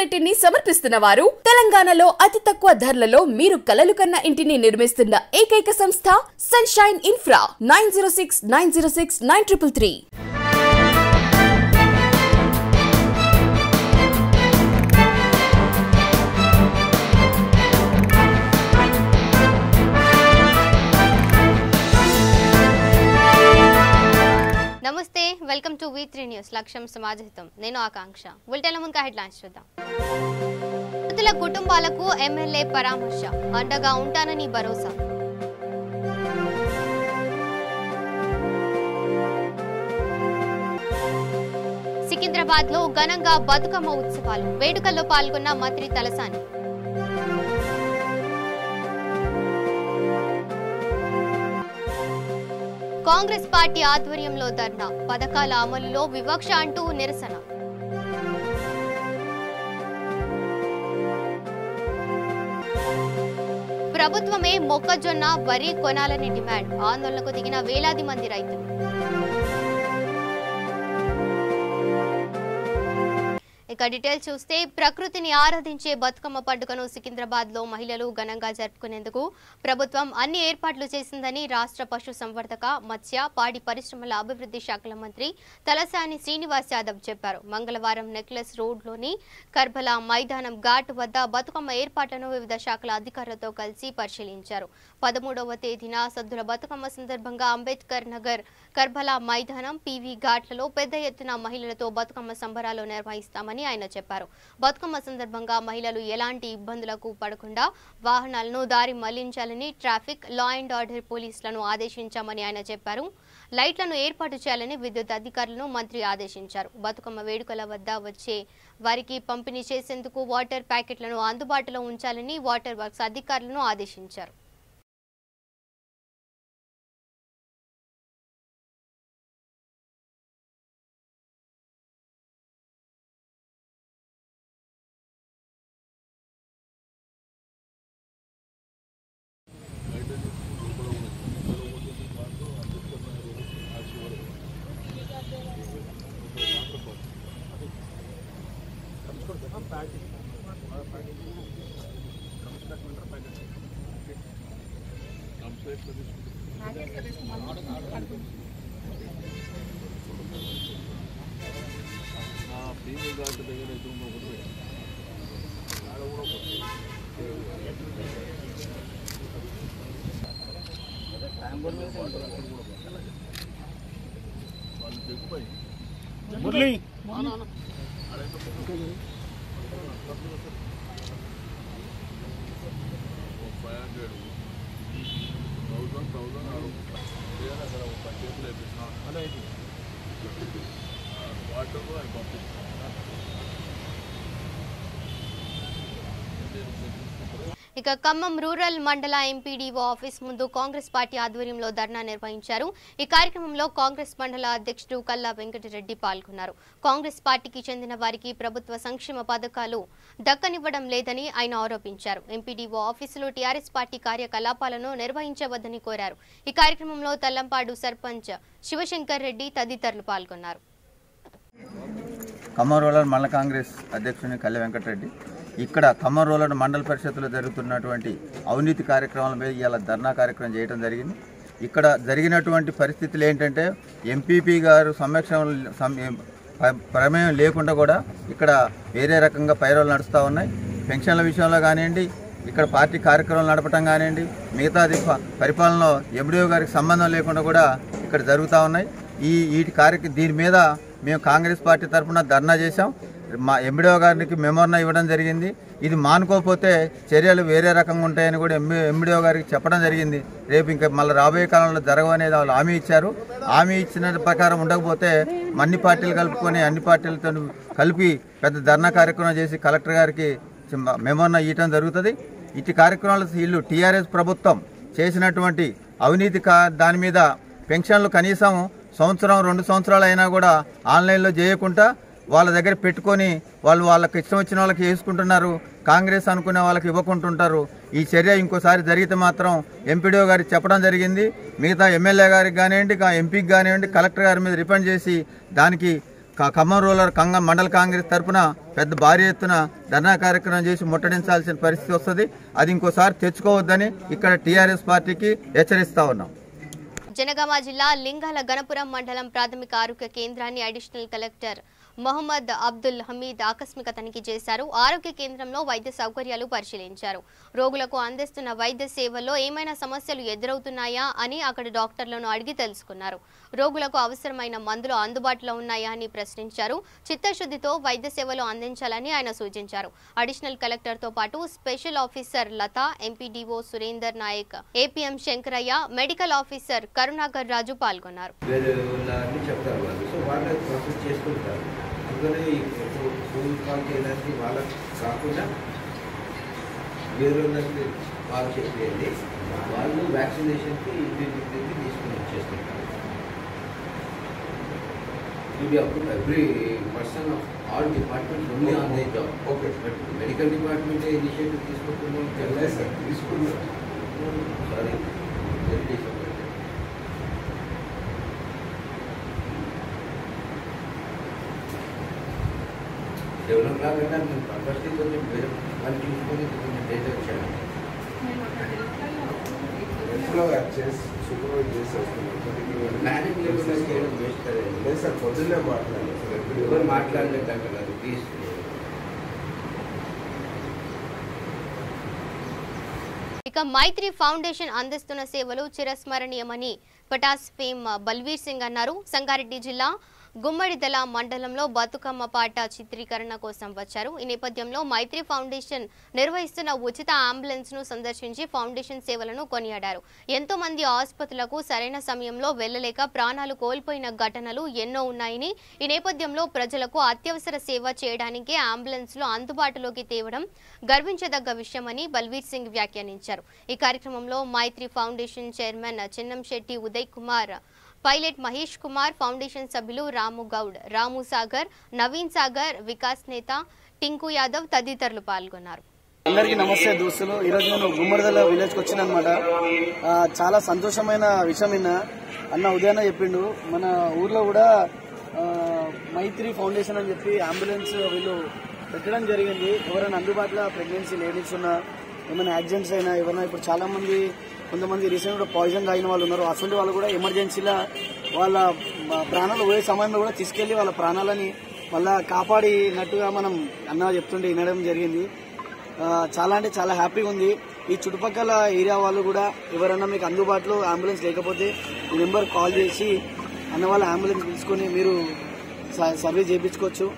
Unit ని సమర్పిస్తున్న వారు తెలంగాణలో అతి తక్కువ ధరలలో మీరు కలలు కన్న ఇంటిని నిర్మిస్తున్న ఏకైక సంస్థ సన్షైన్ ఇన్ఫ్రా 9069069333. నమస్తే, వెల్కమ్ టు V3 న్యూస్. లక్ష్యం సమాజహితం. నేను ఆకాంక్ష. బులెటిన్ల ముందుగా హెడ్లైన్స్ చూద్దాం. మృతుల కుటుంబాలకు ఎమ్మెల్యే పరామర్శ, అండగా ఉంటానని భరోసా. సికింద్రాబాద్ లో ఘనంగా బతుకమ్మ ఉత్సవాలు, వేడుకల్లో పాల్గొన్న మంత్రి తలసాని. కాంగ్రెస్ పార్టీ ఆధ్వర్యంలో ధర్నా, పథకాల అమలులో వివక్ష అంటూ నిరసన. ప్రభుత్వమే మొక్కజొన్న, వరి కొనాలని డిమాండ్, ఆందోళనకు దిగిన వేలాది మంది రైతులు. ఇక డీటెయిల్స్ చూస్తే, ప్రకృతిని ఆరాధించే బతుకమ్మ పండుగను సికింద్రాబాద్ లో మహిళలు ఘనంగా జరుపుకునేందుకు ప్రభుత్వం అన్ని ఏర్పాట్లు చేసిందని రాష్ట్ర పశు సంవర్ధక, మత్స్య, పాడి పరిశ్రమల అభివృద్ధి శాఖల మంత్రి తలసాని శ్రీనివాస్ యాదవ్ చెప్పారు. మంగళవారం నెక్లెస్ రోడ్లోని కర్బలా మైదానం ఘాట్ వద్ద బతుకమ్మ ఏర్పాట్లను వివిధ శాఖల అధికారులతో కలిసి పరిశీలించారు. 13వ తేదీన సద్దుల బతుకమ్మ సందర్భంగా అంబేద్కర్ నగర్, కర్బలా మైదానం, పీవీ ఘాట్లలో పెద్ద ఎత్తున మహిళలతో బతుకమ్మ సంబరాలు నిర్వహిస్తామని ఆయన చెప్పారు. బతుకమ్మ సందర్భంగా మహిళలు ఎలాంటి ఇబ్బందులకు పడకుండా వాహనాలను దారి మళ్లించాలని ట్రాఫిక్, లా అండ్ ఆర్డర్ పోలీసులను ఆదేశించామని ఆయన చెప్పారు. లైట్లను ఏర్పాటు చేయాలని విద్యుత్ అధికారులను మంత్రి ఆదేశించారు. బతుకమ్మ వేడుకల వద్ద వచ్చే వారికి పంపిణీ చేసేందుకు వాటర్ ప్యాకెట్లను అందుబాటులో ఉంచాలని వాటర్ వర్క్స్ అధికారులను ఆదేశించారు. ఇక ఖమ్మం రూరల్ మండల ఎంపీడీఓ ఆఫీస్ ముందు కాంగ్రెస్ పార్టీ ఆధ్వర్యంలో ధర్నా నిర్వహించారు. ఈ కార్యక్రమంలో కాంగ్రెస్ మండల అధ్యక్షుడు కల్లా వెంకటరెడ్డి పాల్గొన్నారు. కాంగ్రెస్ పార్టీకి చెందిన వారికి ప్రభుత్వ సంక్షేమ పథకాలు దక్కనివ్వడం లేదని ఆయన ఆరోపించారు. ఎంపీడీఓ ఆఫీసులో టీఆర్ఎస్ పార్టీ కార్యకలాపాలను నిర్వహించవద్దని కోరారు. ఈ కార్యక్రమంలో తల్లంపాడు సర్పంచ్ శివశంకర్ రెడ్డి తదితరులు పాల్గొన్నారు. ఖమ్మం రూరల్ మండల కాంగ్రెస్ అధ్యక్షుని కల్లా వెంకటరెడ్డి. ఇక్కడ ఖమ్మం రూరల్ మండల పరిషత్తులో జరుగుతున్నటువంటి అవినీతి కార్యక్రమాల మీద ఇవాళ ధర్నా కార్యక్రమం చేయడం జరిగింది. ఇక్కడ జరిగినటువంటి పరిస్థితులు ఏంటంటే, ఎంపీపీ గారు ప్రమేయం లేకుండా కూడా ఇక్కడ వేరే రకంగా పైరవులు నడుస్తూ ఉన్నాయి. పెన్షన్ల విషయంలో కానివ్వండి, ఇక్కడ పార్టీ కార్యక్రమాలు నడపడం కానివ్వండి, మిగతాది పరిపాలనలో ఎంపీడీఓ గారికి సంబంధం లేకుండా కూడా ఇక్కడ జరుగుతూ ఉన్నాయి. దీని మీద మేము కాంగ్రెస్ పార్టీ తరఫున ధర్నా చేశాం. మా ఎంపీడీఓ గారికి మెమోరన్నా ఇవ్వడం జరిగింది. ఇది మానుకోకపోతే చర్యలు వేరే రకంగా ఉంటాయని కూడా ఎంపీడీఓ గారికి చెప్పడం జరిగింది. రేపు ఇంకా మళ్ళీ రాబోయే కాలంలో జరగవనేది వాళ్ళు హామీ ఇచ్చారు. హామీ ఇచ్చిన ప్రకారం ఉండకపోతే అన్ని పార్టీలు కలుపుకొని అన్ని పార్టీలతో కలిపి పెద్ద ధర్నా కార్యక్రమం చేసి కలెక్టర్ గారికి మెమోరన్నా ఇవ్వడం జరుగుతుంది. ఇటు కార్యక్రమాలు వీళ్ళు టీఆర్ఎస్ ప్రభుత్వం చేసినటువంటి అవినీతి దాని మీద పెన్షన్లు కనీసం సంవత్సరం 2 సంవత్సరాలు అయినా కూడా ఆన్లైన్లో చేయకుండా వాళ్ళ దగ్గర పెట్టుకొని వాళ్ళకి ఇష్టం వచ్చిన వాళ్ళకి వేసుకుంటున్నారు. కాంగ్రెస్ అనుకునే వాళ్ళకి ఇవ్వకుంటుంటారు. ఈ చర్య ఇంకోసారి జరిగితే మాత్రం ఎంపీడీఓ గారికి చెప్పడం జరిగింది. మిగతా ఎమ్మెల్యే గారికి కానివ్వండి, ఎంపీకి కానివ్వండి, కలెక్టర్ గారి మీద రిపెండ్ చేసి దానికి ఖమ్మం రూరల్ మండల కాంగ్రెస్ తరఫున పెద్ద భారీ ఎత్తున ధర్నా కార్యక్రమం చేసి ముట్టడించాల్సిన పరిస్థితి వస్తుంది. అది ఇంకోసారి తెచ్చుకోవద్దని ఇక్కడ టీఆర్ఎస్ పార్టీకి హెచ్చరిస్తా ఉన్నాం. జనగామ జిల్లా లింగాల గణపురం మండలం ప్రాథమిక ఆరోగ్య కేంద్రాన్ని అడిషనల్ కలెక్టర్ మొహమ్మద్ అబ్దుల్ హమీద్ ఆకస్మిక తనిఖీ చేశారు. ఆరోగ్య కేంద్రంలో వైద్య సౌకర్యాలు పరిశీలించారు. రోగులకు అందిస్తున్న వైద్య సేవల్లో ఏమైనా సమస్యలు ఎదురవుతున్నాయా అని అక్కడ డాక్టర్లను అడిగి తెలుసుకున్నారు. రోగులకు అవసరమైన మందులు అందుబాటులో ఉన్నాయా అని ప్రశ్నించారు. చిత్తశుద్ధితో వైద్య సేవలు అందించాలని ఆయన సూచించారు. అడిషనల్ కలెక్టర్తో పాటు special officer Latha, MPDO Surender Naik, APM Shankaraiah, medical officer Karunakar Raju పాల్గొన్నారు. వాళ్ళకి కాకుండా వేరే వాళ్ళు చెప్పేది వాళ్ళు వ్యాక్సినేషన్కి తీసుకుని వచ్చేస్తుంటారు. Every person of all departments only on the job. Okay, but medical department initiative తీసుకుంటున్నాం. తీసుకున్నారు. సారీ, డెవలప్ లాగా నేను ఫస్ట్ కొంచెం వేరే వాళ్ళు చూసుకొని కొంచెం డేటా వచ్చాను. మేనేజ్ లెవెల్లో చేయడం బెస్ట్ లేదు సార్. పొద్దున్నే మాట్లాడలేదు, ఎవరు మాట్లాడలేదు కదా. ప్లీజ్ ఇక మైత్రి ఫౌండేషన్ అందిస్తున్న సేవలు చిరస్మరణీయమని పటాస్ ఫేమ్ బల్వీర్ సింగ్ అన్నారు. సంగారెడ్డి జిల్లా గుమ్మడిదల మండలంలో బతుకమ్మ పాట చిత్రీకరణ కోసం వచ్చారు. ఈ నేపథ్యంలో మైత్రి ఫౌండేషన్ నిర్వహిస్తున్న ఉచిత అంబులెన్స్ ను సందర్శించి ఫౌండేషన్ సేవలను కొనియాడారు. ఎంతో మంది ఆసుపత్రులకు సరైన సమయంలో వెళ్లలేక ప్రాణాలు కోల్పోయిన ఘటనలు ఎన్నో ఉన్నాయని, ఈ నేపథ్యంలో ప్రజలకు అత్యవసర సేవ చేయడానికి అంబులెన్స్ లు అందుబాటులోకి తేవడం గర్వించదగ్గ విషయమని బల్వీర్ సింగ్ వ్యాఖ్యానించారు. ఈ కార్యక్రమంలో Maitri foundation chairman Chinnamsetti Uday Kumar, pilot Mahesh Kumar, foundation సభ్యులు రాము గౌడ్, రాము సాగర్, నవీన్ సాగర్, వికాస్ నేత, టింకు యాదవ్ తదితరులు పాల్గొన్నారు. అందరికీ నమస్తే దోస్తులు. ఈరోజు నేను గుమ్మడిదల విలేజ్కి వచ్చినమాట. చాలా సంతోషమైన విషయం అన్న ఉదయాన్నే చెప్పిండు. మన ఊర్లో కూడా మైత్రి ఫౌండేషన్ అని చెప్పి అంబులెన్స్ వీళ్ళు పెట్టడం జరిగింది. ఎవరైనా అందుబాటులో ప్రెగ్నెన్సీ లేడీస్ ఉన్నా, ఏమైనా యాక్సిడెంట్స్ అయినా, ఎవరైనా ఇప్పుడు చాలా మంది కొంతమంది రీసెంట్ కూడా పాయిజన్ తాగిన వాళ్ళు ఉన్నారు. అటువంటి వాళ్ళు కూడా ఎమర్జెన్సీలో వాళ్ళ ప్రాణాలు పోయే సమయంలో కూడా తీసుకెళ్లి వాళ్ళ ప్రాణాలని మళ్ళా కాపాడినట్టుగా మనం అన్న చెప్తుంటే వినడం జరిగింది. చాలా అంటే చాలా హ్యాపీగా ఉంది. ఈ చుట్టుపక్కల ఏరియా వాళ్ళు కూడా ఎవరన్నా మీకు అందుబాటులో అంబులెన్స్ లేకపోతే ఈ నెంబర్ కాల్ చేసి అన్న వాళ్ళ అంబులెన్స్ తీసుకొని మీరు సర్వీస్ చేయించుకోవచ్చు.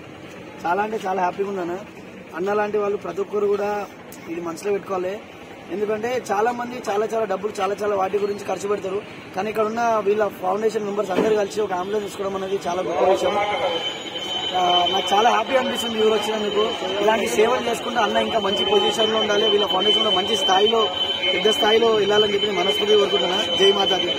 చాలా అంటే చాలా హ్యాపీగా ఉంది అన్న లాంటి వాళ్ళు ప్రతి ఒక్కరు కూడా ఇది మనసులో పెట్టుకోవాలి. ఎందుకంటే చాలా మంది చాలా డబ్బులు చాలా వాటి గురించి ఖర్చు పెడతారు. కానీ ఇక్కడ ఉన్న వీళ్ళ ఫౌండేషన్ మెంబర్స్ అందరూ కలిసి ఒక అంబులెన్స్ తీసుకోవడం అనేది చాలా గొప్ప విషయం. నాకు చాలా హ్యాపీ అనిపిస్తుంది ఊరు వచ్చినందుకు. ఇలాంటి సేవలు చేసుకుంటే అన్న ఇంకా మంచి పొజిషన్ లో ఉండాలి, వీళ్ళ ఫౌండేషన్ లో మంచి స్థాయిలో పెద్ద స్థాయిలో వెళ్ళాలని చెప్పి మనస్ఫూర్తిగా కోరుకుంటున్నా. జై మాతాకి.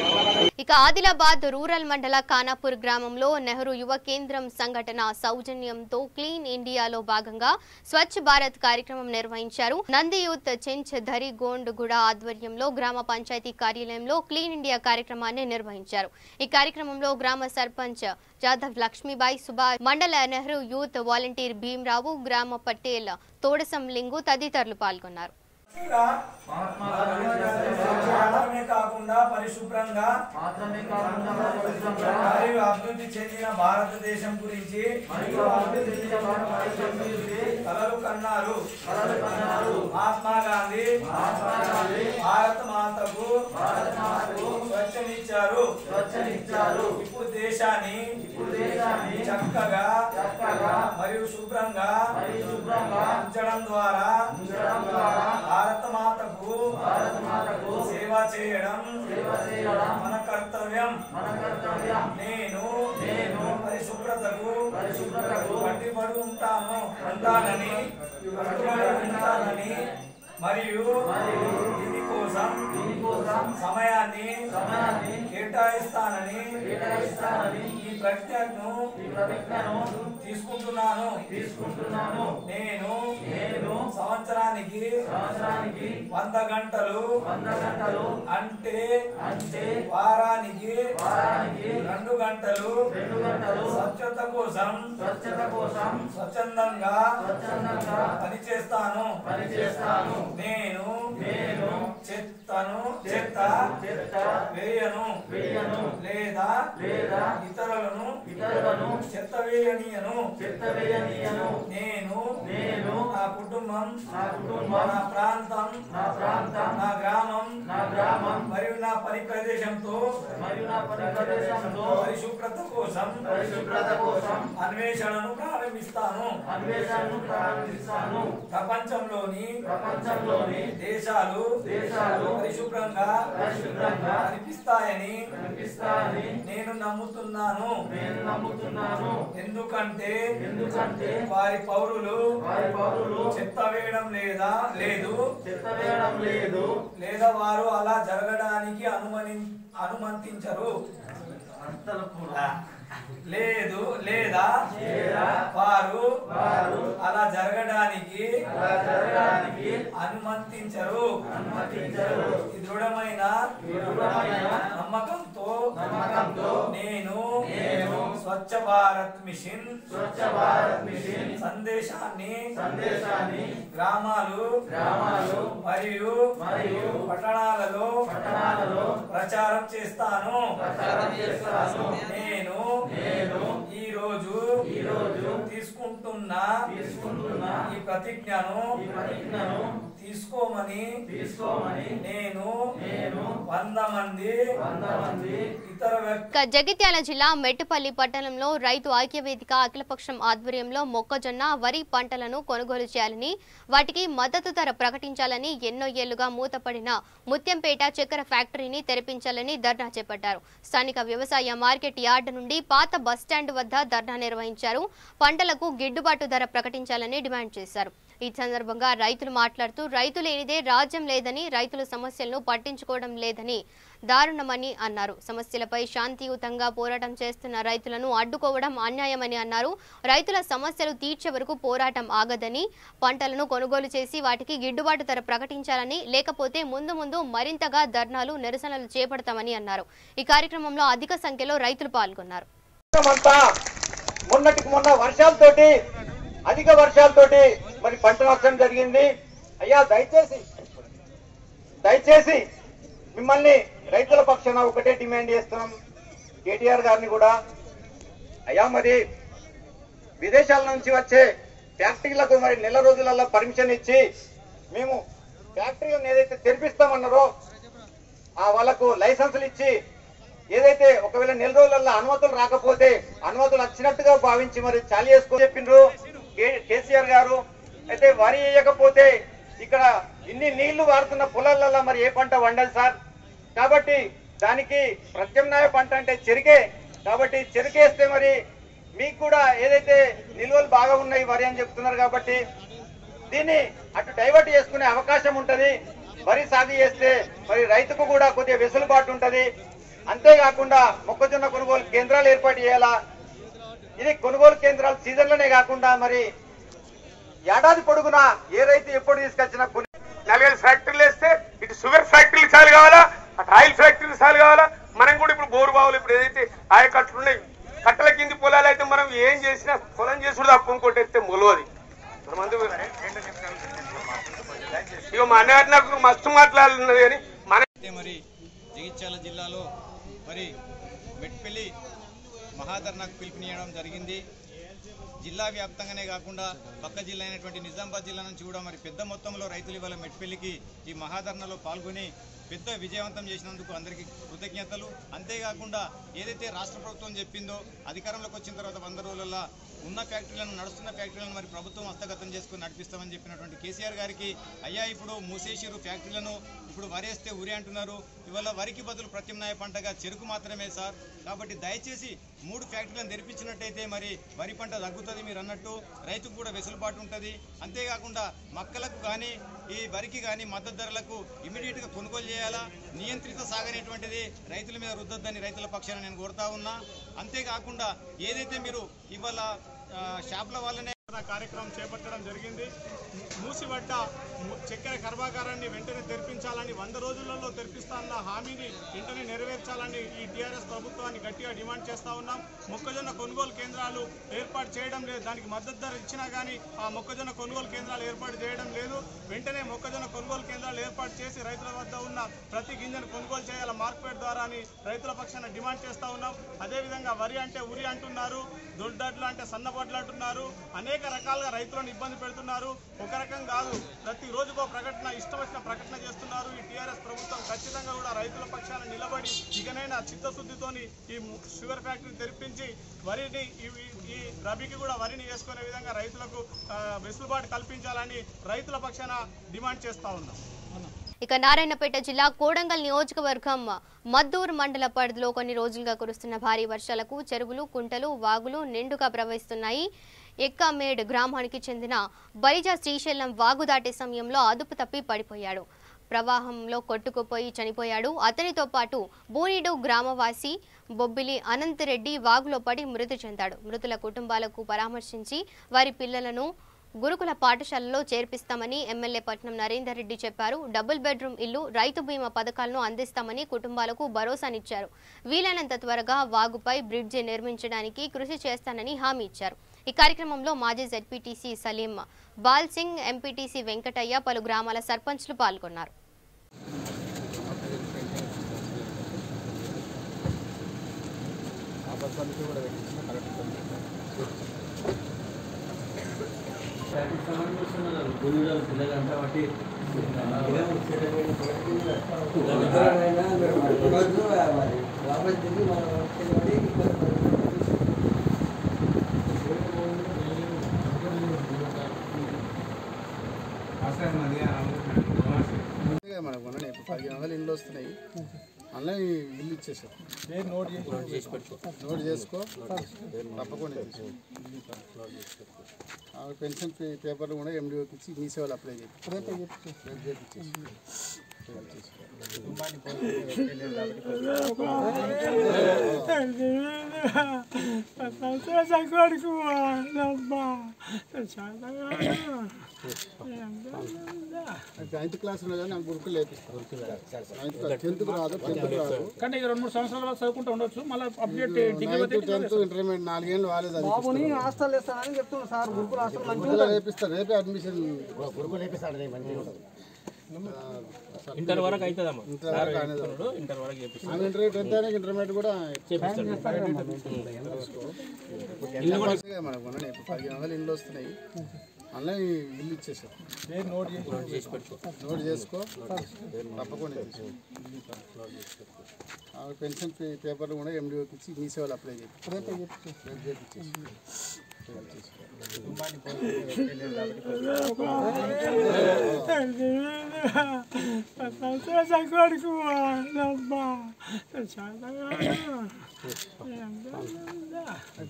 ఇక ఆదిలాబాద్ రూరల్ మండల ఖానాపూర్ గ్రామంలో నెహ్రూ యువ కేంద్రం సంఘటన సౌజన్యంతో క్లీన్ ఇండియాలో భాగంగా స్వచ్ఛ భారత్ కార్యక్రమం నిర్వహించారు. నంది యూత్ చెంచ్ ధరిగోండ్ గుడ ఆధ్వర్యంలో గ్రామ పంచాయతీ కార్యాలయంలో క్లీన్ ఇండియా కార్యక్రమాన్ని నిర్వహించారు. ఈ కార్యక్రమంలో గ్రామ సర్పంచ్ జాదవ్ లక్ష్మీబాయి, సుభాష్, మండల నెహ్రూ యూత్ వాలంటీర్ భీమరావు, గ్రామ పటేల్ తోడసం లింగు తదితరులు పాల్గొన్నారు. కాకుండా పరిశుభ్రంగా మరియు అభివృద్ధి చెందిన భారతదేశం గురించి కలలు కన్నారు మహాత్మా గాంధీ. భారత మాతకు స్వచ్ఛనిచ్చారు. ఇప్పుడు దేశాన్ని చక్కగా మరియు శుభ్రంగా ఉంచడం ద్వారా భారత మాతకు సేవ చేయడం మన కర్తవ్యం. నేను పరిశుభ్రతకు కట్టుబడి ఉంటానని మరియు దీనికోసం సమయాన్ని కేటాయిస్తానని ఈ ప్రతిజ్ఞను తీసుకుంటున్నాను. నేను సంవత్సరానికి 100 గంటలు అంటే వారానికి 2 గంటలు స్వచ్ఛత కోసం స్వచ్ఛందంగా పనిచేస్తాను. నేను చెత్త వేయను లేదా ఇతరులను చెత్త వేయనీయను. నేను నా కుటుంబం, నా ప్రాంతం, నా గ్రామం మరియు నా పని ప్రదేశంతో పరిశుభ్రత కోసం అన్వేషణను ప్రారంభిస్తాను. ప్రపంచంలోని దేశాలు పరిశుభ్రంగా కనిపిస్తాయని నేను నమ్ముతున్నాను. ఎందుకంటే వారి పౌరులు చెత్త వేయడం లేదు లేదా వారు అలా జరగడానికి అనుమతించరు లేదా వారు అలా జరగడానికి అనుమతించరు. ఈ దృఢమైన నమ్మకంతో నేను స్వచ్ఛ భారత్ మిషన్ సందేశాన్ని గ్రామాలు మరియు పట్టణాలలో ప్రచారం చేస్తాను. నేను ఈ రోజు తీసుకుంటున్న ఈ ప్రతిజ్ఞను తీసుకోమని నేను 100 మంది ఇతర జగిత్యాల జిల్లా మెట్టుపల్లి పట్టణంలో రైతు ఐక్యవేదిక అఖిలపక్షం ఆధ్వర్యంలో మొక్కజొన్న, వరి పంటలను కొనుగోలు చేయాలని, వాటికి మద్దతు ధర ప్రకటించాలని, ఎన్నో ఏళ్లుగా మూతపడిన ముత్యంపేట చక్కెర ఫ్యాక్టరీని తెరిపించాలని ధర్నా చేపట్టారు. స్థానిక వ్యవసాయ మార్కెట్ యార్డ్ నుండి పాత బస్టాండ్ వద్ద ధర్నా నిర్వహించారు. పంటలకు గిట్టుబాటు ధర ప్రకటించాలని డిమాండ్ చేశారు. ఈ సందర్భంగా రైతులు మాట్లాడుతూ రైతు లేనిదే రాజ్యం లేదని, రైతుల సమస్యలను పట్టించుకోవడం లేదని, దారుణమని అన్నారు. సమస్యలపై శాంతియుతంగా పోరాటం చేస్తున్న రైతులను అడ్డుకోవడం అన్యాయమని అన్నారు. రైతుల సమస్యలు తీర్చే వరకు పోరాటం ఆగదని, పంటలను కొనుగోలు చేసి వాటికి గిట్టుబాటు ధర ప్రకటించాలని, లేకపోతే ముందు మరింతగా ధర్నాలు, నిరసనలు చేపడతామని అన్నారు. ఈ కార్యక్రమంలో అధిక సంఖ్యలో రైతులు పాల్గొన్నారు. అధిక వర్షాలతోటి మరి పంట నష్టం జరిగింది. అయ్యా దయచేసి మిమ్మల్ని రైతుల పక్షాన ఒకటే డిమాండ్ చేస్తున్నాం, కేటీఆర్ గారిని కూడా. అయ్యా మరి విదేశాల నుంచి వచ్చే ఫ్యాక్టరీలకు మరి నెల రోజులలో పర్మిషన్ ఇచ్చి మేము ఫ్యాక్టరీలను ఏదైతే తెరిపిస్తామన్నారో వాళ్ళకు లైసెన్సులు ఇచ్చి ఏదైతే ఒకవేళ నెల రోజులలో అనుమతులు రాకపోతే అనుమతులు వచ్చినట్టుగా భావించి మరి చాలు చేసుకొని చెప్పిండ్రు కేసీఆర్ గారు. అయితే వరి వేయకపోతే ఇక్కడ ఇన్ని నీళ్లు వాడుతున్న పొలాలలో మరి ఏ పంట వండాలి సార్? కాబట్టి దానికి ప్రత్యామ్నాయ పంట అంటే చెరికే. కాబట్టి చెరికేస్తే మరి మీకు కూడా ఏదైతే నిల్వలు బాగా ఉన్నాయి వరి అని చెప్తున్నారు కాబట్టి దీన్ని అటు డైవర్ట్ చేసుకునే అవకాశం ఉంటది. వరి సాగు చేస్తే మరి రైతుకు కూడా కొద్దిగా వెసులుబాటు ఉంటది. అంతేకాకుండా మొక్కజొన్న కొనుగోలు కేంద్రాలు ఏర్పాటు చేయాలా. ఇది కొనుగోలు కేంద్రాలు సీజన్లోనే కాకుండా మరి ఏడాది పొడుగునా ఏ రైతు ఎప్పుడు తీసుకొచ్చినా 4 ఫ్యాక్టరీలు వేస్తే ఇటు షుగర్ ఫ్యాక్టరీలు చాలు కావాలా, అటు ఆయిల్ ఫ్యాక్టరీలు చాలు కావాలా. మనం కూడా ఇప్పుడు బోరు బావులు ఇప్పుడు ఏదైతే ఆయకట్లు ఉన్నాయి, కట్టల కింది పొలాలు అయితే మనం ఏం చేసినా పొలం చేసుడు తప్ప కొట్టేస్తే మొలవది. ఇక మా అన్నగారు నాకు మస్తు మాట్లాడుతున్నది కానీ మరి జగిత్యాల జిల్లాలో మరి మెట్పల్లి మహాధర్నాకు పిలుపునియడం జరిగింది. జిల్లా వ్యాప్తంగానే కాకుండా పక్క జిల్లా అయినటువంటి నిజామాబాద్ జిల్లా నుంచి కూడా మరి పెద్ద మొత్తంలో రైతులు ఇవాళ మెట్పల్లికి ఈ మహాధర్నాలో పాల్గొని పెద్ద విజయవంతం చేసినందుకు అందరికీ కృతజ్ఞతలు. అంతేకాకుండా ఏదైతే రాష్ట్ర ప్రభుత్వం చెప్పిందో అధికారంలోకి వచ్చిన తర్వాత 100 రోజులలో ఉన్న ఫ్యాక్టరీలను, నడుస్తున్న ఫ్యాక్టరీలను మరి ప్రభుత్వం హస్తగతం చేసుకుని నడిపిస్తామని చెప్పినటువంటి కేసీఆర్ గారికి అయ్యా ఇప్పుడు మూసేసిరు ఫ్యాక్టరీలను, ఇప్పుడు వరేస్తే ఉరి అంటున్నారు. ఇవాళ వరికి బదులు ప్రత్యామ్నాయ పంటగా చెరుకు మాత్రమే సార్. కాబట్టి దయచేసి 3 ఫ్యాక్టరీలను తెరిపించినట్టయితే మరి వరి పంట తగ్గుతుంది, మీరు అన్నట్టు రైతుకు కూడా వెసులుబాటు ఉంటుంది. అంతేకాకుండా మక్కలకు కానీ ఈ వరికి కానీ మద్దతు ధరలకు ఇమీడియట్గా కొనుగోలు చేయాలా. నియంత్రిత సాగనేటువంటిది రైతుల మీద రుద్దొద్దని రైతుల పక్షాన నేను కోరుతా ఉన్నా. అంతేకాకుండా ఏదైతే మీరు ఇవాళ షాపుల వల్లనే కార్యక్రమం చేపట్టడం జరిగింది. మూసిపడ్డ చక్కెర కర్మాగారాన్ని వెంటనే తెరిపించాలని, 100 రోజులలో తెరిపిస్తానన్న హామీని వెంటనే నెరవేర్చాలని ఈ టీఆర్ఎస్ ప్రభుత్వాన్ని గట్టిగా డిమాండ్ చేస్తూ ఉన్నాం. మొక్కజొన్న కొనుగోలు కేంద్రాలు ఏర్పాటు చేయడం లేదు. దానికి మద్దతు ధర ఇచ్చినా కానీ ఆ మొక్కజొన్న కొనుగోలు కేంద్రాలు ఏర్పాటు చేయడం లేదు. వెంటనే మొక్కజొన్న కొనుగోలు కేంద్రాలు ఏర్పాటు చేసి రైతుల వద్ద ఉన్న ప్రతి గింజను కొనుగోలు చేయాల మార్కెట్ ద్వారా అని రైతుల పక్షాన డిమాండ్ చేస్తూ ఉన్నాం. అదేవిధంగా వరి అంటే ఉరి అంటున్నారు, దొడ్డడ్లు అంటే సన్నబొడ్లు అంటున్నారు. అనేక రకాలుగా రైతులను ఇబ్బంది పెడుతున్నారు. ఒక రకం కాదు, ప్రతి రోజుకో ప్రకటన, ఇష్టం వచ్చిన ప్రకటన చేస్తున్నారు. ఈ టీఆర్ఎస్ ప్రభుత్వం ఖచ్చితంగా కూడా రైతుల పక్షాన నిలబడి ఇకనైనా చిత్తశుద్ధితోని ఈ షుగర్ ఫ్యాక్టరీని తెరిపించి వరిని ఈ రబీకి కూడా వరిని వేసుకునే విధంగా రైతులకు వెసులుబాటు కల్పించాలని రైతుల పక్షాన డిమాండ్ చేస్తా ఉన్నాం. ఇక నారాయణపేట జిల్లా కోడంగల్ నియోజకవర్గం మద్దూరు మండల పరిధిలో కొన్ని రోజులుగా కురుస్తున్న భారీ వర్షాలకు చెరువులు, కుంటలు, వాగులు నిండుగా ప్రవహిస్తున్నాయి. ఎక్కమేడ్ గ్రామానికి చెందిన బైజా శ్రీశైలం వాగు దాటే సమయంలో అదుపు తప్పి పడిపోయాడు. ప్రవాహంలో కొట్టుకుపోయి చనిపోయాడు. అతనితో పాటు బూనిడు గ్రామవాసి బొబ్బిలి అనంతరెడ్డి వాగులో పడి మృతి చెందాడు. మృతుల కుటుంబాలకు పరామర్శించి వారి పిల్లలను గురుకుల పాఠశాలలో చేర్పిస్తామని ఎమ్మెల్యే పట్నం నరేందర్ రెడ్డి చెప్పారు. డబుల్ బెడ్రూమ్ ఇల్లు, రైతు బీమా పథకాలను అందిస్తామని కుటుంబాలకు భరోసానిచ్చారు. వీలైనంత త్వరగా వాగుపై బ్రిడ్జి నిర్మించడానికి కృషి చేస్తానని హామీ ఇచ్చారు. ఈ కార్యక్రమంలో మాజీ జెడ్పీటీసీ సలీం బాల్ సింగ్, ఎంపీటీసీ వెంకటయ్య, పలు గ్రామాల సర్పంచ్లు పాల్గొన్నారు. మనకు 1500 ఇళ్ళు వస్తున్నాయి. అలా ఇల్లు ఇచ్చేసారు. నోట్ చేసుకో తప్పకుండా. పెన్షన్ పేపర్లు కూడా ఎండిఓకి ఇచ్చి మీ సేవలు అప్లై నైన్త్ క్లాస్ నాకు గురుకులు లేపిస్తారు. 10th రాదు, 10th రాదు కానీ 2-3 సంవత్సరాల వరకు చదువుకుంటూ ఉండొచ్చు. మళ్ళీ అప్డేట్ 10th ఇంటర్మీడియట్ 4 ఏళ్ళు వాలేదు. హాస్టల్ వేస్తానని చెప్తున్నా సార్. గురుకులు హాస్టల్ వేపిస్తారు. రేపే అడ్మిషన్ గురుకులు వేపిస్తాడు. ఇంటర్ వరకు అవుతుందమ్మా. ఇంటర్ వరకు ఇంటర్మీడియట్ కూడా మనకు 1500 ఇళ్ళు వస్తున్నాయి. అలా ఇల్లు ఇచ్చేసారు. నోట్ చేసుకో తప్పకుండా. పెన్షన్ పేపర్లు కూడా ఎండిఓకి ఇచ్చి మీ సేవలు అప్లై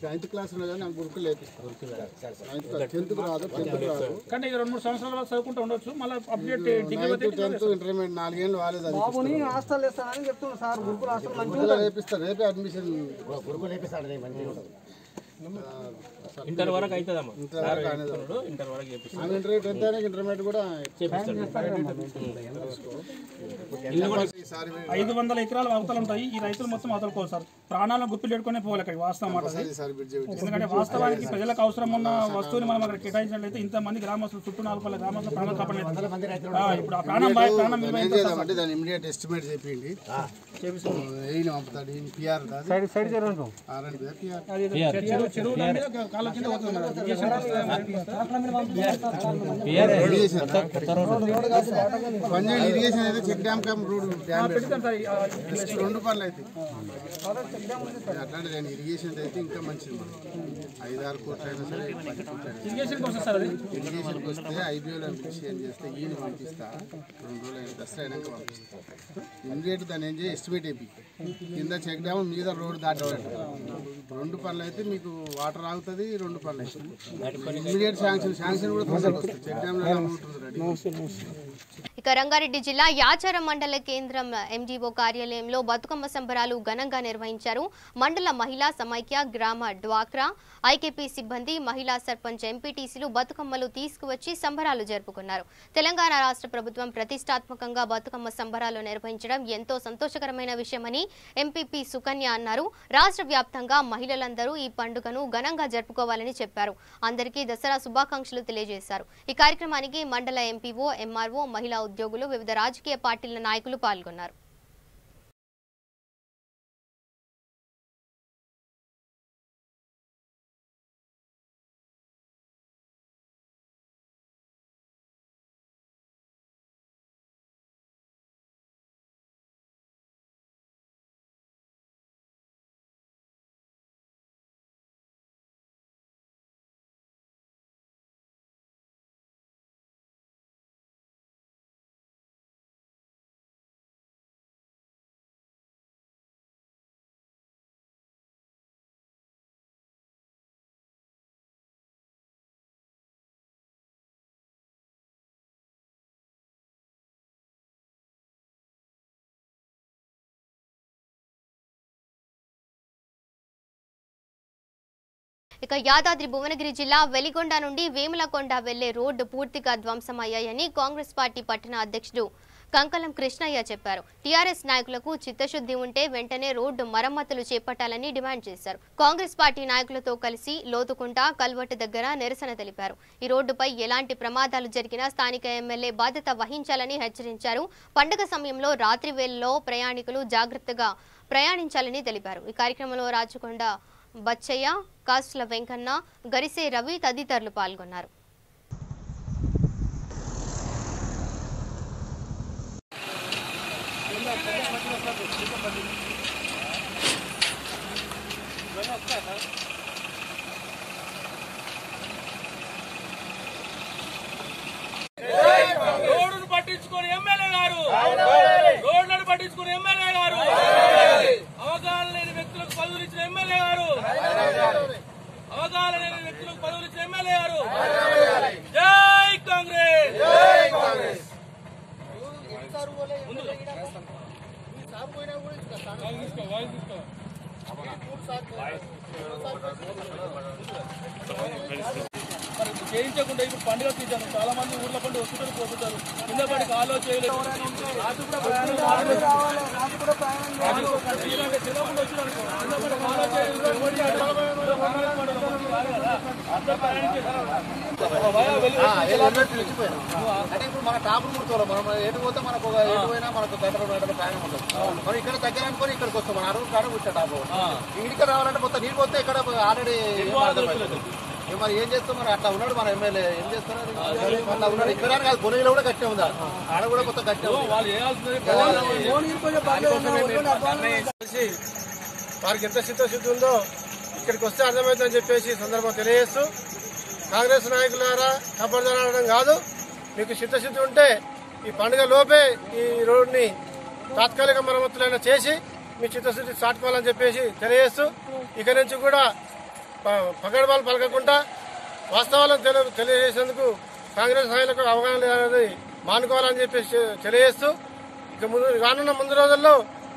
నైన్త్ క్లాస్ నాకు గురుకులు లేపిస్తారు. 10th రాదు, 10th రాదు కానీ 2-3 సంవత్సరాల వరకు చదువుకుంటూ ఉండొచ్చు. మళ్ళీ అప్డేట్ 10th ఇంటర్మీడియట్ 4 ఏళ్ళు వాలేదు. హాస్టల్ వేస్తానని చెప్తున్నా సార్. గురుకులు హాస్టల్ వేపిస్తారు. రేపే అడ్మిషన్ గురుకులు వేపిస్తాడు. ఇంటర్ వరకు అవుతుందమ్మా. ఇంటర్ వరకు ఇంటర్మీడియట్ కూడా 500 ఎకరాల అవతలు ఉంటాయి. ఈ రైతులు మొత్తం అవతలుకోవాలి సార్. ప్రాణాలను గుర్తు పెట్టుకునే పోవాలి. అక్కడ వాస్తవం మాట. ఎందుకంటే వాస్తవానికి ప్రజలకు అవసరం ఉన్న వస్తువుని మనం అక్కడ కేటాయించినట్లయితే ఇంతమంది గ్రామస్తులు, చుట్టూ 4 గ్రామస్తులు ప్రాణాలు కాపాడలేదు. ఇప్పుడు ఆ ప్రాణం దాన్ని ఇమీడియట్ ఎస్టిమేట్ చేయండి. ఇరిగేషన్ అయితే చెక్ డ్యామ్ కమ్ రోడ్ 2 పనులు అయితే అట్లాంటి ఇరిగేషన్ అయితే ఇంకా మంచిది. 5-6 కోట్లు అయినా సరే ఇరిగేషన్కి వస్తే ఐబీఓలో అప్లికేషన్ చేస్తే ఈయన పంపిస్తా. 2 రోజులు అయినా దసరా అయినాక పంపిస్తా. ఇమీడియట్ దాన్ని ఏం చేసి ఎస్టిమేట్ అయిపోయి కింద చెక్ డ్యామ్ మీద రోడ్ దాటాడు. 2 పనులు అయితే మీకు వాటర్ ఆగుతుంది. 2 పనులు అయితే ఇమీడియట్ శాంక్షన్ కూడా తొందరగా వస్తుంది. చెక్ డ్యామ్ లో ఇక రంగారెడ్డి జిల్లా యాచారం మండల కేంద్రం ఎండీఓ కార్యాలయంలో బతుకమ్మ సంబరాలు ఘనంగా నిర్వహించారు. మండల మహిళా సమైక్య, గ్రామ డ్వాక్రా, ఐకేపీ సిబ్బంది, మహిళా సర్పంచ్, ఎంపీటీసీలు బతుకమ్మలు తీసుకువచ్చి సంబరాలు జరుపుకున్నారు. తెలంగాణ రాష్ట్ర ప్రభుత్వం ప్రతిష్టాత్మకంగా బతుకమ్మ సంబరాలు నిర్వహించడం ఎంతో సంతోషకరమైన విషయమని ఎంపీపీ సుకన్య అన్నారు. రాష్ట్ర వ్యాప్తంగా మహిళలందరూ ఈ పండుగను ఘనంగా జరుపుకోవాలని చెప్పారు. అందరికీ దసరా శుభాకాంక్షలు తెలియజేశారు. ఈ కార్యక్రమానికి మండల ఎంపీఓ, ఎంఆర్ఓ, మహిళా ఉద్యోగులు, వివిధ రాజకీయ పార్టీల నాయకులు పాల్గొన్నారు. ఇక యాదాద్రి భువనగిరి జిల్లా వెలిగొండ నుండి వేములకొండ వెళ్లే రోడ్డు పూర్తిగా ధ్వంసమయ్యాయని కాంగ్రెస్ పార్టీ పట్టణ అధ్యక్షుడు కంకలం కృష్ణయ్య చెప్పారు. టీఆర్ఎస్ నాయకులకు చిత్తశుద్ధి ఉంటే వెంటనే రోడ్డు మరమ్మతులు చేపట్టాలని డిమాండ్ చేశారు. కాంగ్రెస్ పార్టీ నాయకులతో కలిసి లోతుకుంట కల్వట్టు దగ్గర నిరసన తెలిపారు. ఈ రోడ్డుపై ఎలాంటి ప్రమాదాలు జరిగినా స్థానిక ఎమ్మెల్యే బాధ్యత వహించాలని హెచ్చరించారు. పండుగ సమయంలో రాత్రి వేళల్లో ప్రయాణికులు జాగ్రత్తగా ప్రయాణించాలని తెలిపారు. ఈ కార్యక్రమంలో రాచకొండ బచ్చయ్య, కాసుల వెంకన్న, గరిసే రవి తదితరులు పాల్గొన్నారు. రోడ్డును పట్టించుకుని ఎమ్మెల్యే గారు, రోడ్లను పట్టించుకుని ఎమ్మెల్యే గారు, అవగాహన లేని వ్యక్తులకు పదవులు ఇచ్చిన ఎమ్మెల్యే గారు, అవగాహన లేని వ్యక్తులకు పదవులు ఇచ్చిన ఎమ్మెల్యే గారు. జై కాంగ్రెస్, జై కాంగ్రెస్. చేయించకుండా ఇప్పుడు పండుగ తీసాను. చాలా మంది ఊర్ల పండుగ వస్తుంటారు, పోతుంటారు. కింద పడికి ఆలోచన అంటే ఇప్పుడు మన టాప్ ముడుకోవాలి. మనం ఎటు పోతే మనకు ఎటు పోయినా మనకు గంటలు ప్రయాణం ఉంటుంది. మనం ఇక్కడ దగ్గర అనుకొని ఇక్కడికి వస్తాం. మన అరువు కాడ కూర్చో టాప్ ఇంటికి రావాలంటే మొత్తం నీళ్ళు పోతే ఇక్కడ ఆల్రెడీ మరి ఏం చేస్తాం. మరి అట్లా ఉన్నాడు మన ఎమ్మెల్యే, ఏం చేస్తున్నారు అట్లా ఉన్నాడు. ఇక్కడ కాదు, కొనుగోలు కూడా గట్టే ఉందా, ఆడ కూడా మొత్తం గట్టే ఉంది. వారికి ఎంత చిత్తశుద్ధి ఉందో ఇక్కడికి వస్తే అర్థమవుతుందని చెప్పేసి సందర్భం తెలియజేస్తూ, కాంగ్రెస్ నాయకులారా కబర్దారడం కాదు, మీకు చిత్తశుద్ధి ఉంటే ఈ పండుగ లోపే ఈ రోడ్ని తాత్కాలిక మరమ్మతులైనా చేసి మీ చిత్తశుద్ధి చాటుకోవాలని చెప్పేసి తెలియజేస్తూ, ఇక నుంచి కూడా పగడబాలు పలకకుండా వాస్తవాలను తెలియజేసేందుకు కాంగ్రెస్ నాయకులకు అవగాహన అనేది మానుకోవాలని చెప్పేసి తెలియజేస్తూ, ఇక రానున్న ముందు రోజుల్లో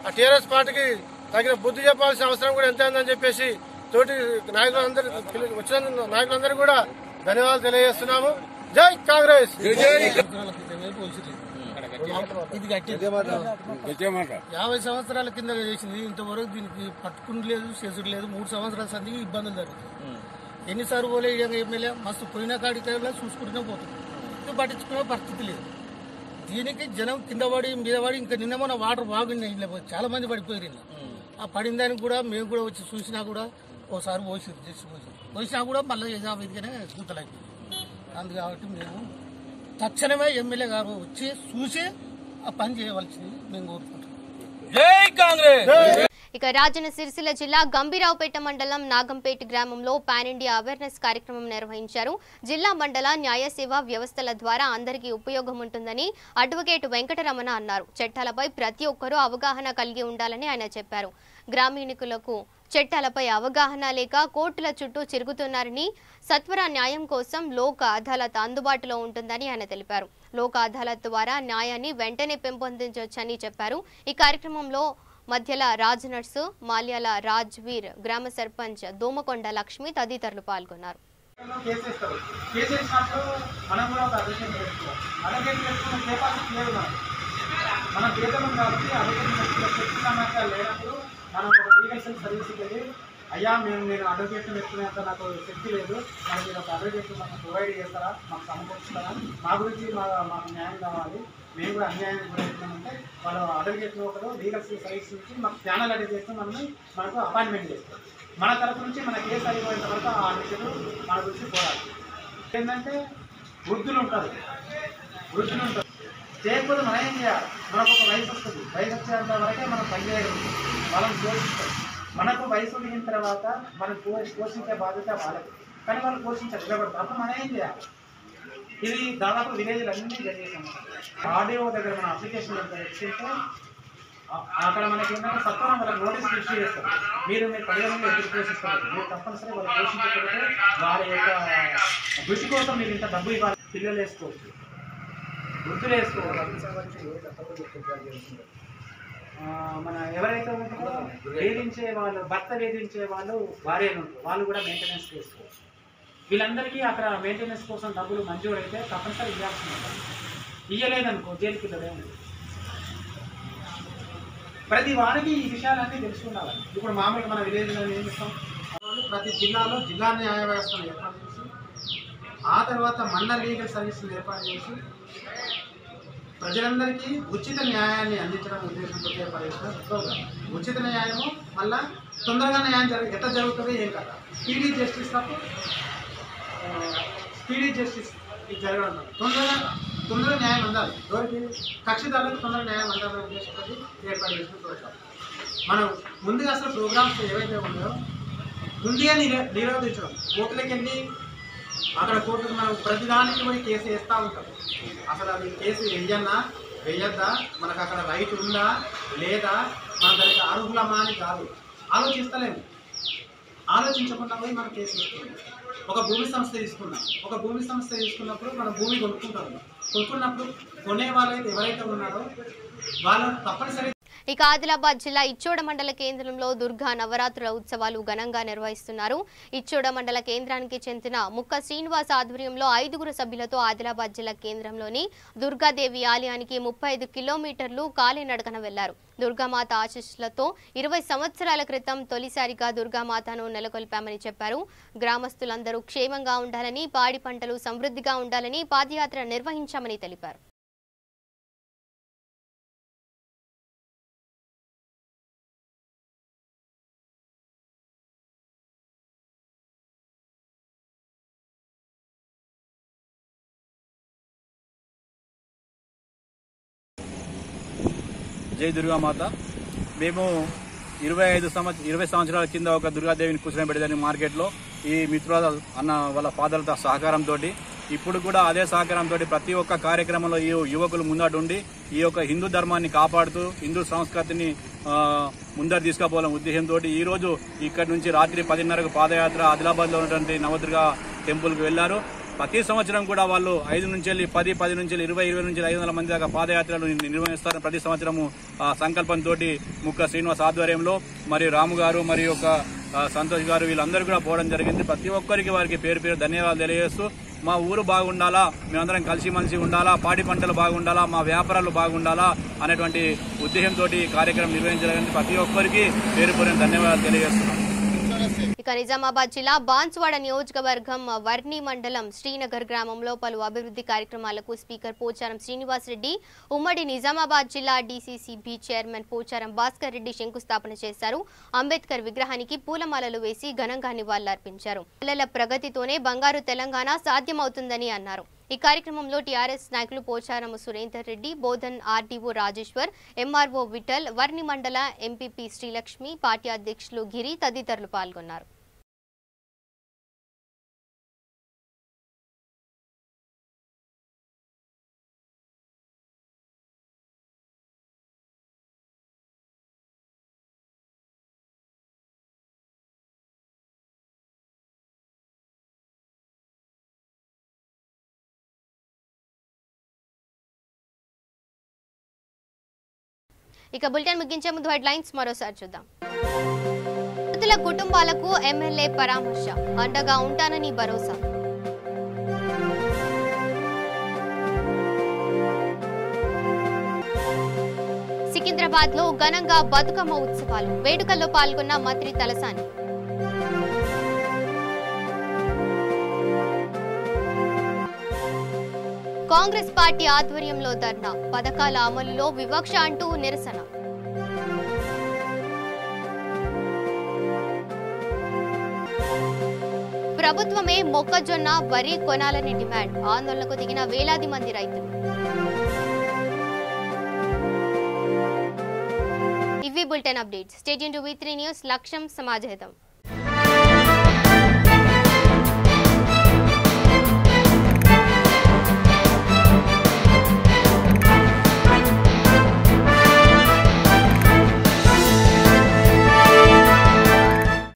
ఆ టీఆర్ఎస్ పార్టీకి తగిన బుద్ధి చెప్పాల్సిన అవసరం కూడా ఎంత ఉందని చెప్పేసి తోటి నాయకులందరూ వచ్చిన నాయకులందరూ కూడా ధన్యవాదాలు తెలియజేస్తున్నాము. జై కాంగ్రెస్. ఇది గట్టి 50 సంవత్సరాల కింద చేసింది. ఇంతవరకు దీనికి పట్టుకుని లేదు, చేసుడు లేదు. 3 సంవత్సరాల సందికి ఇబ్బందులు జరుగుతుంది. ఎన్నిసార్లు పోలే ఎమ్మెల్యే మస్తు పోయిన కాడికి చూసుకుంటూనే పోతుంది. పట్టించుకునే పరిస్థితి లేదు. దీనికి జనం కింద పడి మీద పడి ఇంకా నిన్న మన వాటర్ బాగున్నాయి. చాలా మంది పడిపోయారు. ఆ పడిన దానికి కూడా మేము కూడా వచ్చి చూసినా కూడా ఓసారి పోసినా కూడా మళ్ళీ యజావిధిగానే గుంతలైపోయింది. అందు కాబట్టి మేము తక్షణమే ఎమ్మెల్యే గారు వచ్చి చూసి ఆ పని చేయవలసింది మేము కోరుకుంటున్నాం. జై కాంగ్రెస్. ఇక రాజన్న సిరిసిల్ల జిల్లా గంభీరావుపేట మండలం నాగంపేట గ్రామంలో పాన్ ఇండియా అవేర్నెస్ కార్యక్రమం నిర్వహించారు. జిల్లా మండల న్యాయ సేవా వ్యవస్థల ద్వారా అందరికీ ఉపయోగం ఉంటుందని అడ్వకేట్ వెంకటరమణ అన్నారు. చట్టాలపై ప్రతి ఒక్కరూ అవగాహన కలిగి ఉండాలని ఆయన చెప్పారు. గ్రామీణులకు చట్టాలపై అవగాహన లేక కోర్టుల చుట్టూ తిరుగుతున్నారని, సత్వర న్యాయం కోసం లోక్ అదాలత్ అందుబాటులో ఉంటుందని ఆయన తెలిపారు. లోక్ అదాలత్ ద్వారా న్యాయాన్ని వెంటనే పెంపొందించవచ్చని చెప్పారు. ఈ కార్యక్రమంలో మధ్యల రాజ్ నర్సు, మాల్యాల రాజ్వీర్, గ్రామ సర్పంచ్ దోమకొండ లక్ష్మి తదితరులు పాల్గొన్నారు. అయ్యా నేను అడ్వకేట్ పెట్టుకునేంత నాకు శక్తి లేదు, మరి మీరు ఒక అడ్వకేట్ మాకు ప్రొవైడ్ చేస్తారా, మాకు సమకూర్చుతారా, మా గురించి మాకు న్యాయం కావాలి, మేము కూడా అన్యాయం గురవుతున్నామంటే వాళ్ళు అడ్వకేట్ ఒకరు లీగల్ సర్వీస్ నుంచి మాకు ఛానల్ అడిగి చేస్తే మనకు అపాయింట్మెంట్ చేస్తారు. మన తరఫు నుంచి మన కేసు అయిపోయిన తర్వాత ఆ అడ్వకేట్ మన గురించి పోరాడు. ఏంటంటే వృద్ధులు ఉంటారు చేయకపోతే మనం ఏం చేయాలి, మనకు ఒక వయసు వస్తుంది, వయసు వచ్చేంత వరకే మనం పనిచేయగలుగుతాం, వాళ్ళని పోషిస్తాం. మనకు వయసు దిగిన తర్వాత మనం పోషించే బాధ్యత వాళ్ళకి, కానీ వాళ్ళు పోషించారు నిలబడతారు. అప్పుడు మనం ఏం చేయాలి? ఇది దాదాపు విలేజ్లు అన్నీ జరిగేసాం. ఆడియో దగ్గర మన అప్లికేషన్ తెచ్చుకుంటే అక్కడ మనకి ఏంటంటే సత్వరం వాళ్ళకి నోటీస్ ఇష్యూ చేస్తారు. మీరు పరిగణలో ఎదురు పోషిస్తారు, మీరు తప్పనిసరి వాళ్ళు పోషించకపోతే వారి యొక్క వృత్తి కోసం మీరు ఇంత డబ్బు ఇవ్వాలి. పిల్లలు వేసుకోవచ్చు, వృద్ధులు వేసుకోవచ్చు. మన ఎవరైతే ఉంటారో వేధించే వాళ్ళు, భర్త వేధించే వాళ్ళు భార్యలు ఉంటారు, వాళ్ళు కూడా మెయింటెనెన్స్ చేసుకోవచ్చు. వీళ్ళందరికీ అక్కడ మెయింటెనెన్స్ కోసం డబ్బులు మంజూరు అయితే తప్పనిసరి ఇవ్వాల్సి ఉంటుంది. ఇవ్వలేదనుకో జైలు పిల్లలే ఉంది. ప్రతి వారికి ఈ విషయాలన్నీ తెలుసుకున్నారు. ఇప్పుడు మామూలుగా మన విలేజ్లో ఏం చేస్తాం, ప్రతి జిల్లాలో జిల్లా న్యాయ వ్యవస్థను ఏర్పాటు చేసి, ఆ తర్వాత మండల లీగల్ సర్వీస్ని ఏర్పాటు చేసి ప్రజలందరికీ ఉచిత న్యాయాన్ని అందించడం ఉద్దేశంతో ఏర్పడేసిన ప్రోగ్రాం. ఉచిత న్యాయము మళ్ళీ తొందరగా న్యాయం ఎట్లా జరుగుతుందో ఏం కదా, స్పీడీ జస్టిస్ తప్పు స్పీడీ జస్టిస్ ఇది జరగడం, తొందరగా న్యాయం అందాలి, ఎవరికి కక్షిదారులకు తొందరగా న్యాయం అందాలనే ఉద్దేశంతో ఏర్పాటు చేసిన ప్రోగ్రాం. మనం ముందుగా అసలు ప్రోగ్రామ్స్ ఏవైతే ఉన్నాయో ముందుగా నిరోధించడం. కోర్టులకు వెళ్ళి అక్కడ కోర్టుకు మనం ప్రతిదానికి పోయి కేసు వేస్తూ ఉంటాం. అసలు అది కేసు వేయద్దా, మనకు అక్కడ రైట్ ఉందా లేదా, మన దానికి అర్హులమా అని కాదు ఆలోచిస్తలేము. ఆలోచించకుండా పోయి మనం కేసు వేస్తున్నాం. ఒక భూమి సంస్థ తీసుకున్నప్పుడు మనం భూమి కొనుక్కున్నప్పుడు కొనే వాళ్ళైతే ఎవరైతే ఉన్నారో వాళ్ళు తప్పనిసరి. ఇక ఆదిలాబాద్ జిల్లా ఇచ్చోడ మండల కేంద్రంలో దుర్గా నవరాత్రుల ఉత్సవాలు ఘనంగా నిర్వహిస్తున్నారు. ఇచ్చోడ మండల కేంద్రానికి చెందిన ముక్క శ్రీనివాస్ ఆధ్వర్యంలో 5 సభ్యులతో ఆదిలాబాద్ జిల్లా కేంద్రంలోని దుర్గాదేవి ఆలయానికి 35 కిలోమీటర్లు కాలినడకన వెళ్లారు. దుర్గామాత ఆశీస్సులతో 20 సంవత్సరాల క్రితం తొలిసారిగా దుర్గామాతను నెలకొల్పామని చెప్పారు. గ్రామస్తులందరూ క్షేమంగా ఉండాలని, పాడి పంటలు సమృద్ధిగా ఉండాలని పాదయాత్ర నిర్వహించామని తెలిపారు. జై దుర్గామాత. మేము 20 సంవత్సరాల కింద ఒక దుర్గాదేవిని కూర్చోబెట్టేదాన్ని మార్కెట్లో ఈ మిత్రుల అన్న వాళ్ళ ఫాదర్లతో సహకారంతో, ఇప్పుడు కూడా అదే సహకారంతో ప్రతి ఒక్క కార్యక్రమంలో ఈ యువకులు ముందటుండి ఈ యొక్క హిందూ ధర్మాన్ని కాపాడుతూ హిందూ సంస్కృతిని ముందర తీసుకుపోవాలనే ఉద్దేశంతో ఈరోజు ఇక్కడి నుంచి రాత్రి 10:30కు పాదయాత్ర ఆదిలాబాద్లో ఉన్నటువంటి నవదుర్గా టెంపుల్కి వెళ్లారు. ప్రతి సంవత్సరం కూడా వాళ్ళు 5 నుంచి 10 నుంచి 20 నుంచి 500 మంది దాకా పాదయాత్రలు నిర్వహిస్తారు. ప్రతి సంవత్సరము సంకల్పంతో ముక్క శ్రీనివాస్ ఆధ్వర్యంలో మరియు రాము గారు మరియు సంతోష్ గారు వీళ్ళందరూ కూడా పోవడం జరిగింది. ప్రతి ఒక్కరికి వారికి పేరు పేరు ధన్యవాదాలు తెలియజేస్తూ మా ఊరు బాగుండాలా, మేమందరం కలిసిమలిసి ఉండాలా, పాడి పంటలు బాగుండాలా, మా వ్యాపారాలు బాగుండాలా అనేటువంటి ఉద్దేశంతో కార్యక్రమం నిర్వహించడానికి ప్రతి ఒక్కరికి పేరు పేరు ధన్యవాదాలు తెలియజేస్తున్నాం. ఇక నిజామాబాద్ జిల్లా బాన్సువాడ నియోజకవర్గం వర్ణి మండలం శ్రీనగర్ గ్రామంలో పలు అభివృద్ధి కార్యక్రమాలకు స్పీకర్ పోచారం శ్రీనివాస్ రెడ్డి, ఉమ్మడి నిజామాబాద్ జిల్లా డీసీసీబీ చైర్మన్ పోచారం భాస్కర్ రెడ్డి శంకుస్థాపన చేశారు. అంబేద్కర్ విగ్రహానికి పూలమాలలు వేసి ఘనంగా నివాళులర్పించారు. పిల్లల ప్రగతితోనే బంగారు తెలంగాణ సాధ్యమవుతుందని అన్నారు. ఈ కార్యక్రమంలో టీఆర్ఎస్ నాయకులు పోచారం సురేందర్ రెడ్డి, బోధన్ ఆర్డీఓ రాజేశ్వర్, ఎంఆర్ఓ విఠల్, వర్ని మండల ఎంపీపీ శ్రీలక్ష్మి, పార్టీ అధ్యక్షులు గిరి తదితరులు పాల్గొన్నారు. ఇక బులెటిన్ ముగించే ముందు హెడ్లైన్స్ మరోసారి చూద్దాం. మృతుల కుటుంబాలకు ఎమ్మెల్యే పరామర్శ, అండగా ఉంటానని భరోసా. సికింద్రాబాద్ లో ఘనంగా బతుకమ్మ ఉత్సవాలు, వేడుకల్లో పాల్గొన్న మంత్రి తలసాని. కాంగ్రెస్ పార్టీ ఆధ్వర్యంలో ధర్నా, పథకాల అమలులో వివక్ష అంటూ నిరసన. ప్రభుత్వమే మొక్కజొన్న, వరి కొనాలని డిమాండ్, ఆందోళనకు దిగిన వేలాది మంది రైతులు. ఇవి bulletin updates. Stay tuned to V3 news. లక్ష్యం సమాజహితం.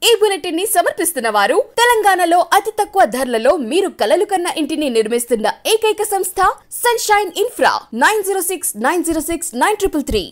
ఈ బులెటిన్ ని సమర్పిస్తున్న వారు తెలంగాణలో అతి తక్కువ ధరలలో మీరు కలలు కన్న ఇంటిని నిర్మిస్తున్న ఏకైక సంస్థ సన్షైన్ ఇన్ఫ్రా 9069069333.